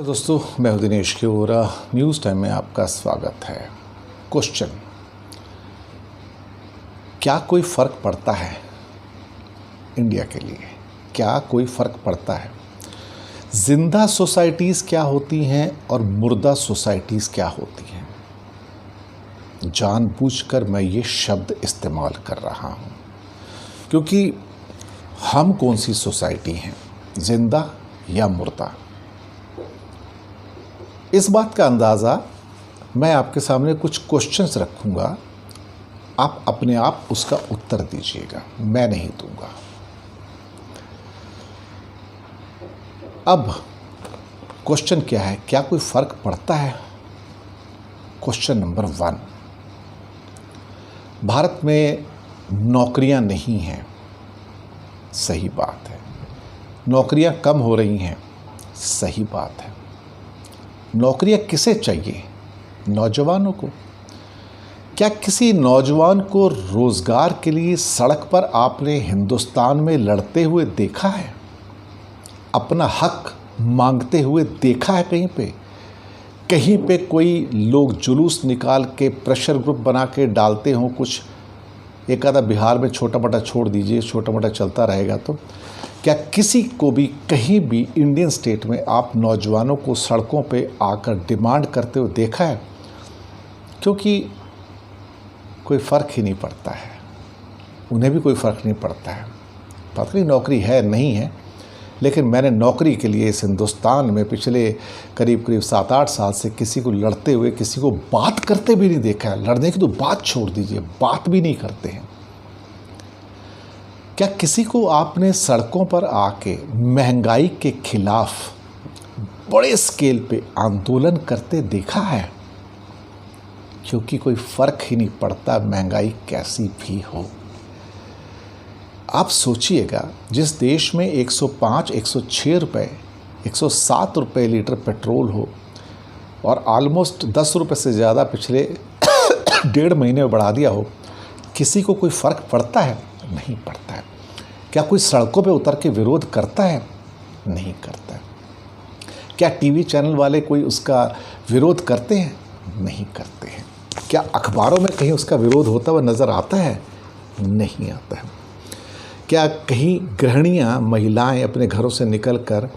दोस्तों, मैं हूं दिनेश केवरा। न्यूज़ टाइम में आपका स्वागत है। क्वेश्चन, क्या कोई फ़र्क पड़ता है इंडिया के लिए? क्या कोई फ़र्क पड़ता है? जिंदा सोसाइटीज़ क्या होती हैं और मुर्दा सोसाइटीज़ क्या होती हैं? जानबूझकर मैं ये शब्द इस्तेमाल कर रहा हूँ क्योंकि हम कौन सी सोसाइटी हैं, जिंदा या मुर्दा? इस बात का अंदाज़ा मैं आपके सामने कुछ क्वेश्चंस रखूँगा, आप अपने आप उसका उत्तर दीजिएगा, मैं नहीं दूंगा। अब क्वेश्चन क्या है? क्या कोई फ़र्क पड़ता है? क्वेश्चन नंबर 1, भारत में नौकरियां नहीं हैं। सही बात है। नौकरियां कम हो रही हैं। सही बात है। नौकरियां किसे चाहिए? नौजवानों को। क्या किसी नौजवान को रोज़गार के लिए सड़क पर आपने हिंदुस्तान में लड़ते हुए देखा है? अपना हक मांगते हुए देखा है कहीं पे? कहीं पे कोई लोग जुलूस निकाल के प्रेशर ग्रुप बना के डालते हों कुछ? एक आधा बिहार में छोटा मोटा छोड़ दीजिए, छोटा मोटा चलता रहेगा तो क्या किसी को भी कहीं भी इंडियन स्टेट में आप नौजवानों को सड़कों पे आकर डिमांड करते हुए देखा है? क्योंकि कोई फ़र्क ही नहीं पड़ता है, उन्हें भी कोई फ़र्क नहीं पड़ता है। पता नहीं नौकरी है नहीं है, लेकिन मैंने नौकरी के लिए इस हिंदुस्तान में पिछले करीब 7-8 साल से किसी को लड़ते हुए, किसी को बात करते भी नहीं देखा है। लड़ने की तो बात छोड़ दीजिए, बात भी नहीं करते हैं। क्या किसी को आपने सड़कों पर आके महंगाई के खिलाफ बड़े स्केल पे आंदोलन करते देखा है? क्योंकि कोई फ़र्क ही नहीं पड़ता महंगाई कैसी भी हो। आप सोचिएगा, जिस देश में 105, 106 रुपये, 107 रुपये लीटर पेट्रोल हो और ऑलमोस्ट 10 रुपये से ज़्यादा पिछले 1.5 महीने में बढ़ा दिया हो, किसी को कोई फ़र्क पड़ता है? नहीं पड़ता है। क्या कोई सड़कों पे उतर के विरोध करता है? नहीं करता है। क्या टीवी चैनल वाले कोई उसका विरोध करते हैं? नहीं करते हैं। क्या अखबारों में कहीं उसका विरोध होता हुआ नज़र आता है? नहीं आता है। क्या कहीं गृहिणियाँ, महिलाएं अपने घरों से निकलकर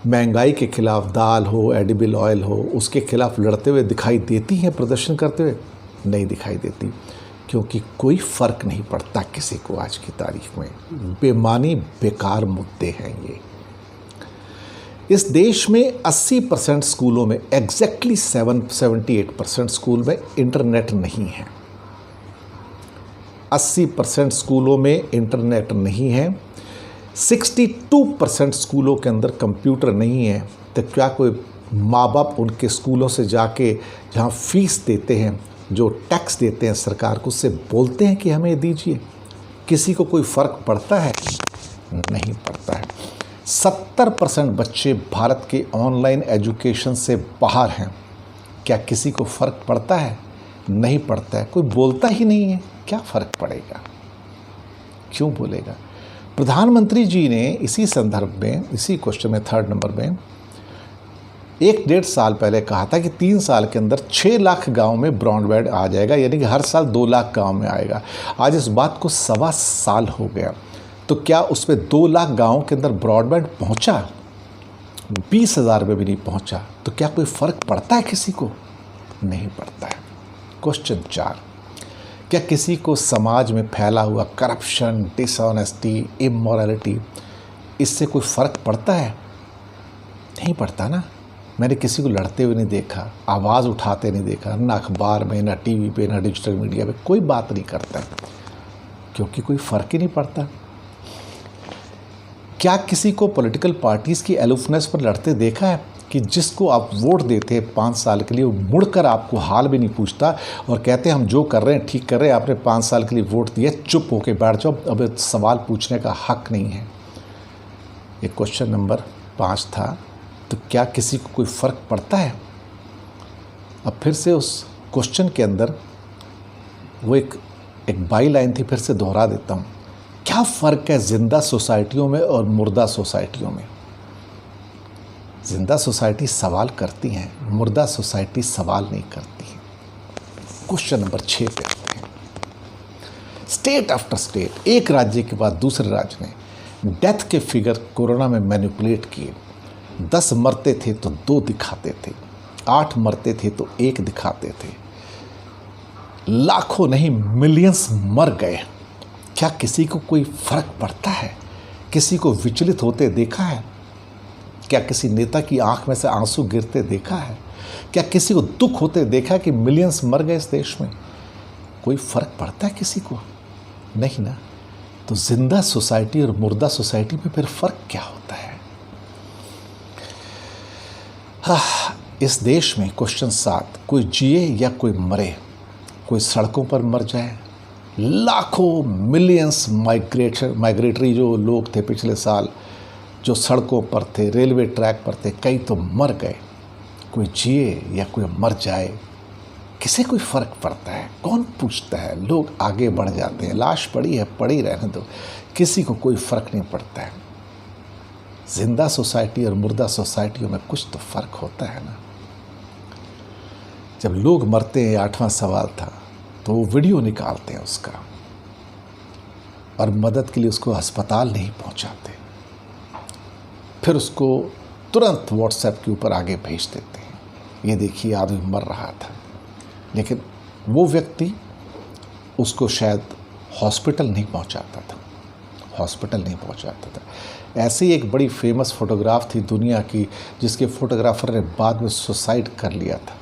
महंगाई के खिलाफ, दाल हो, एडिबल ऑयल हो, उसके खिलाफ लड़ते हुए दिखाई देती हैं, प्रदर्शन करते हुए? नहीं दिखाई देती, क्योंकि कोई फ़र्क नहीं पड़ता किसी को आज की तारीख में। बेमानी बेकार मुद्दे हैं ये। इस देश में 80% स्कूलों में, एग्जैक्टली 78% स्कूल में इंटरनेट नहीं है। 80% स्कूलों में इंटरनेट नहीं है। 62% स्कूलों के अंदर कंप्यूटर नहीं है। तो क्या कोई माँ बाप उनके स्कूलों से जाके जहाँ फीस देते हैं, जो टैक्स देते हैं सरकार को, उससे बोलते हैं कि हमें दीजिए? किसी को कोई फ़र्क पड़ता है? नहीं पड़ता है। 70% बच्चे भारत के ऑनलाइन एजुकेशन से बाहर हैं। क्या किसी को फ़र्क पड़ता है? नहीं पड़ता है। कोई बोलता ही नहीं है, क्या फ़र्क पड़ेगा? क्यों बोलेगा? प्रधानमंत्री जी ने इसी संदर्भ में, इसी क्वेश्चन में 3rd नंबर में 1-1.5 साल पहले कहा था कि 3 साल के अंदर 6 लाख गाँव में ब्रॉडबैंड आ जाएगा, यानी कि हर साल 2 लाख गाँव में आएगा। आज इस बात को 1.25 साल हो गया, तो क्या उसमें 2 लाख गाँव के अंदर ब्रॉडबैंड पहुंचा? 20,000 में भी नहीं पहुंचा। तो क्या कोई फ़र्क पड़ता है किसी को? नहीं पड़ता है। क्वेश्चन 4, क्या किसी को समाज में फैला हुआ करप्शन, डिसऑनेस्टी, इमोरलिटी, इससे कोई फ़र्क पड़ता है? नहीं पड़ता ना। मैंने किसी को लड़ते हुए नहीं देखा, आवाज़ उठाते नहीं देखा, ना अखबार में, ना टीवी पे, ना डिजिटल मीडिया पे कोई बात नहीं करता, क्योंकि कोई फ़र्क ही नहीं पड़ता। क्या किसी को पॉलिटिकल पार्टीज़ की एलुफनेस पर लड़ते देखा है कि जिसको आप वोट देते हैं 5 साल के लिए, वो मुड़कर आपको हाल भी नहीं पूछता और कहते हैं हम जो कर रहे हैं ठीक कर रहे हैं, आपने 5 साल के लिए वोट दिया, चुप होके बैठ जाओ, अब सवाल पूछने का हक नहीं है। ये क्वेश्चन नंबर 5 था। तो क्या किसी को कोई फ़र्क पड़ता है? अब फिर से उस क्वेश्चन के अंदर वो एक बाई लाइन थी, फिर से दोहरा देता हूँ। क्या फ़र्क है ज़िंदा सोसाइटियों में और मुर्दा सोसाइटियों में? जिंदा सोसाइटी सवाल करती हैं, मुर्दा सोसाइटी सवाल नहीं करती है। क्वेश्चन नंबर 6 पे आते हैं। स्टेट आफ्टर स्टेट, एक राज्य के बाद दूसरे राज्य ने डेथ के फिगर कोरोना में मैनिपुलेट किए। 10 मरते थे तो 2 दिखाते थे, 8 मरते थे तो 1 दिखाते थे। लाखों नहीं मिलियंस मर गए। क्या किसी को कोई फर्क पड़ता है? किसी को विचलित होते देखा है? क्या किसी नेता की आंख में से आंसू गिरते देखा है? क्या किसी को दुख होते देखा कि मिलियंस मर गए इस देश में? कोई फर्क पड़ता है किसी को? नहीं ना। तो जिंदा सोसाइटी और मुर्दा सोसाइटी में फिर फर्क क्या होता है? इस देश में क्वेश्चन 7, कोई जिए या कोई मरे, कोई सड़कों पर मर जाए। लाखों मिलियंस माइग्रेटरी जो लोग थे पिछले साल, जो सड़कों पर थे, रेलवे ट्रैक पर थे, कई तो मर गए। कोई जिए या कोई मर जाए, किसे कोई फ़र्क पड़ता है? कौन पूछता है? लोग आगे बढ़ जाते हैं। लाश पड़ी है, पड़ी रहने दो, किसी को कोई फ़र्क नहीं पड़ता है। जिंदा सोसाइटी और मुर्दा सोसाइटियों में कुछ तो फ़र्क होता है ना। जब लोग मरते हैं, 8वां सवाल था, तो वो वीडियो निकालते हैं उसका और मदद के लिए उसको अस्पताल नहीं पहुंचाते, फिर उसको तुरंत व्हाट्सएप के ऊपर आगे भेज देते हैं, ये देखिए आदमी मर रहा था। लेकिन वो व्यक्ति उसको शायद हॉस्पिटल नहीं पहुंचाता था, हॉस्पिटल नहीं पहुंचाता था। ऐसे ही एक बड़ी फेमस फोटोग्राफ थी दुनिया की, जिसके फोटोग्राफर ने बाद में सुसाइड कर लिया था।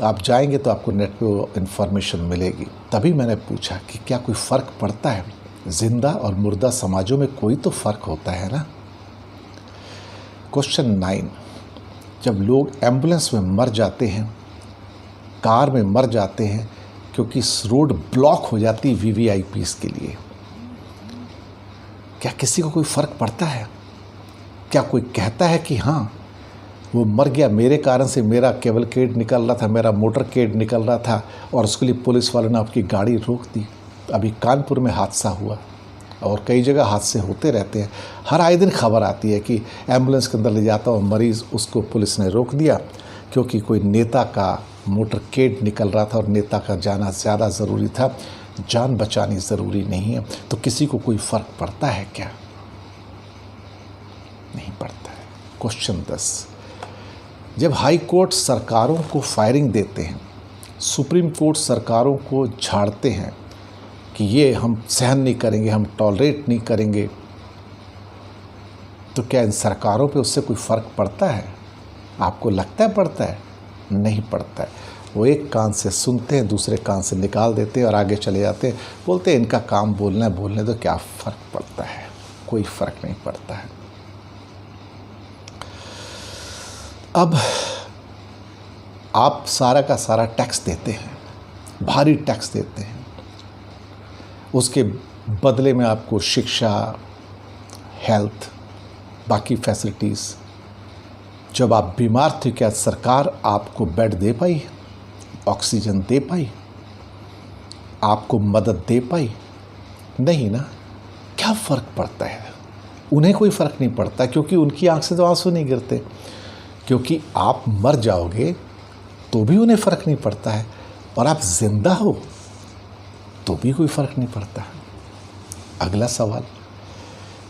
आप जाएंगे तो आपको नेट पे वो इन्फॉर्मेशन मिलेगी। तभी मैंने पूछा कि क्या कोई फ़र्क पड़ता है? जिंदा और मुर्दा समाजों में कोई तो फ़र्क होता है ना। क्वेश्चन 9, जब लोग एम्बुलेंस में मर जाते हैं, कार में मर जाते हैं, क्योंकि रोड ब्लॉक हो जाती है वीवीआईपीस के लिए, क्या किसी को कोई फ़र्क पड़ता है? क्या कोई कहता है कि हाँ वो मर गया, मेरे कारण से मेरा केवलकेड निकल रहा था, मेरा मोटरकेड निकल रहा था और उसके लिए पुलिस वालों ने आपकी गाड़ी रोक दी? अभी कानपुर में हादसा हुआ और कई जगह हादसे होते रहते हैं। हर आए दिन खबर आती है कि एम्बुलेंस के अंदर ले जाता हुआ मरीज़, उसको पुलिस ने रोक दिया क्योंकि कोई नेता का मोटरकेड निकल रहा था और नेता का जाना ज़्यादा ज़रूरी था। जान बचानी ज़रूरी नहीं है। तो किसी को कोई फ़र्क पड़ता है क्या? नहीं पड़ता है। क्वेश्चन 10, जब हाई कोर्ट सरकारों को फायरिंग देते हैं, सुप्रीम कोर्ट सरकारों को झाड़ते हैं कि ये हम सहन नहीं करेंगे, हम टॉलरेट नहीं करेंगे, तो क्या इन सरकारों पे उससे कोई फ़र्क पड़ता है? आपको लगता है पड़ता है? नहीं पड़ता है। वो एक कान से सुनते हैं, दूसरे कान से निकाल देते हैं और आगे चले जाते हैं। बोलते हैं इनका काम बोलना है, बोलने दो, क्या फ़र्क पड़ता है? कोई फ़र्क नहीं पड़ता है। अब आप सारा का सारा टैक्स देते हैं, भारी टैक्स देते हैं, उसके बदले में आपको शिक्षा, हेल्थ, बाकी फैसिलिटीज़, जब आप बीमार थे क्या सरकार आपको बेड दे पाई, ऑक्सीजन दे पाई, आपको मदद दे पाई? नहीं ना। क्या फ़र्क पड़ता है? उन्हें कोई फ़र्क नहीं पड़ता, क्योंकि उनकी आंख से तो आंसू नहीं गिरते, क्योंकि आप मर जाओगे तो भी उन्हें फ़र्क नहीं पड़ता है, और आप जिंदा हो तो भी कोई फ़र्क नहीं पड़ता है। अगला सवाल,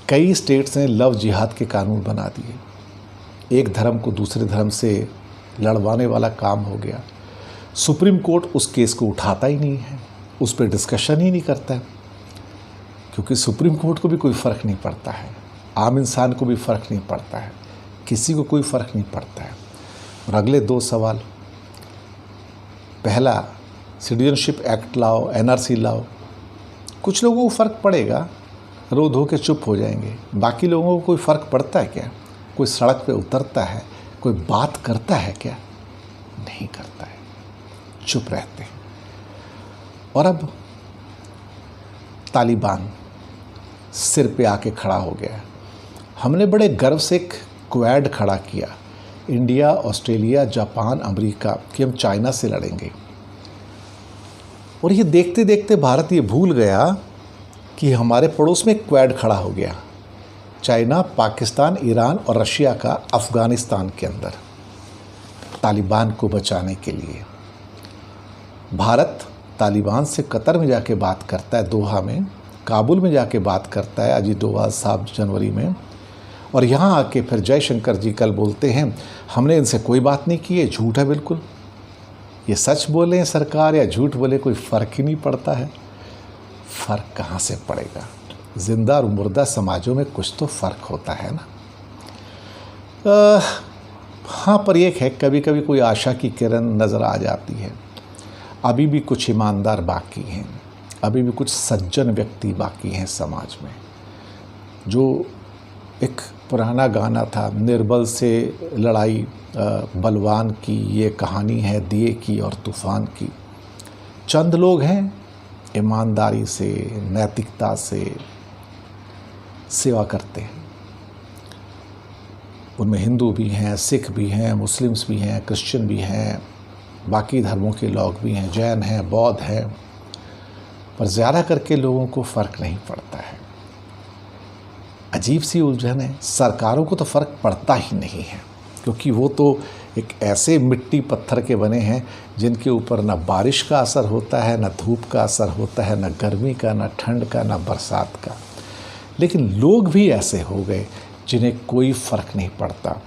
कई स्टेट्स ने लव जिहाद के कानून बना दिए। एक धर्म को दूसरे धर्म से लड़वाने वाला काम हो गया। सुप्रीम कोर्ट उस केस को उठाता ही नहीं है, उस पर डिस्कशन ही नहीं करता है, क्योंकि सुप्रीम कोर्ट को भी कोई फ़र्क नहीं पड़ता है, आम इंसान को भी फ़र्क नहीं पड़ता है, किसी को कोई फ़र्क नहीं पड़ता है। और अगले 2 सवाल, पहला, सिटीजनशिप एक्ट लाओ, एनआरसी लाओ, कुछ लोगों को फ़र्क पड़ेगा, रो धो के चुप हो जाएंगे। बाकी लोगों को कोई फ़र्क पड़ता है क्या? कोई सड़क पे उतरता है, कोई बात करता है क्या? नहीं करता है, चुप रहते हैं। और अब तालिबान सिर पे आके खड़ा हो गया। हमने बड़े गर्व से एक क्वाड खड़ा किया, इंडिया, ऑस्ट्रेलिया, जापान, अमेरिका, कि हम चाइना से लड़ेंगे। और ये देखते देखते भारत ये भूल गया कि हमारे पड़ोस में एक क्वाड खड़ा हो गया। चाइना, पाकिस्तान, ईरान और रशिया का अफ़गानिस्तान के अंदर तालिबान को बचाने के लिए। भारत तालिबान से कतर में जाके बात करता है, दोहा में, काबुल में जाके बात करता है अजीत डोभाल साहब जनवरी में, और यहाँ आके फिर जयशंकर जी कल बोलते हैं हमने इनसे कोई बात नहीं की, ये झूठ है बिल्कुल। ये सच बोले सरकार या झूठ बोले कोई फ़र्क ही नहीं पड़ता है। फ़र्क कहाँ से पड़ेगा? जिंदा और मुर्दा समाजों में कुछ तो फ़र्क होता है ना। हाँ, पर एक है, कभी कभी कोई आशा की किरण नज़र आ जाती है। अभी भी कुछ ईमानदार बाकी हैं, अभी भी कुछ सज्जन व्यक्ति बाकी हैं समाज में। जो एक पुराना गाना था, निर्बल से लड़ाई बलवान की, ये कहानी है दिए की और तूफ़ान की। चंद लोग हैं ईमानदारी से, नैतिकता से सेवा करते हैं। उनमें हिंदू भी हैं, सिख भी हैं, मुस्लिम्स भी हैं, क्रिश्चियन भी हैं, बाकी धर्मों के लोग भी हैं, जैन हैं, बौद्ध हैं, पर ज़्यादा करके लोगों को फ़र्क नहीं पड़ता है। अजीब सी उलझन है। सरकारों को तो फ़र्क पड़ता ही नहीं है, क्योंकि वो तो एक ऐसे मिट्टी पत्थर के बने हैं जिनके ऊपर ना बारिश का असर होता है, ना धूप का असर होता है, ना गर्मी का, ना ठंड का, ना बरसात का। लेकिन लोग भी ऐसे हो गए जिन्हें कोई फ़र्क नहीं पड़ता।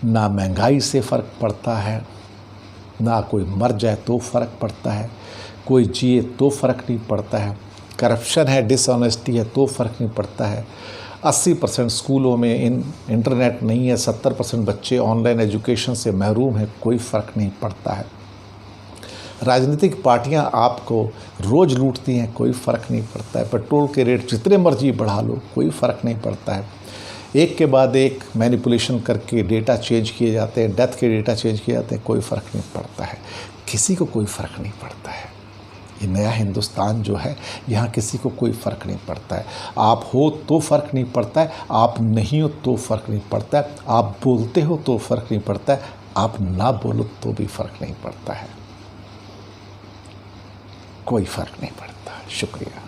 ना महंगाई से फ़र्क पड़ता है, ना कोई मर जाए तो फ़र्क पड़ता है, कोई जिए तो फ़र्क नहीं पड़ता है, करप्शन है, डिसऑनेस्टी है तो फ़र्क नहीं पड़ता है। 80% स्कूलों में इंटरनेट नहीं है, 70% बच्चे ऑनलाइन एजुकेशन से महरूम हैं, कोई फ़र्क नहीं पड़ता है। राजनीतिक पार्टियां आपको रोज़ लूटती हैं, कोई फ़र्क नहीं पड़ता है। पेट्रोल के रेट जितने मर्जी बढ़ा लो, कोई फ़र्क नहीं पड़ता है। एक के बाद एक मैनिपुलेशन करके डेटा चेंज किए जाते हैं, डेथ के डेटा चेंज किए जाते हैं, कोई फ़र्क नहीं पड़ता है। किसी को कोई फ़र्क नहीं पड़ता है। ये नया हिंदुस्तान जो है, यहाँ किसी को कोई फ़र्क नहीं पड़ता है। आप हो तो फ़र्क नहीं पड़ता है, आप नहीं हो तो फ़र्क नहीं पड़ता है, आप बोलते हो तो फ़र्क नहीं पड़ता है, आप ना बोलो तो भी फ़र्क नहीं पड़ता है। कोई फ़र्क नहीं पड़ता। शुक्रिया।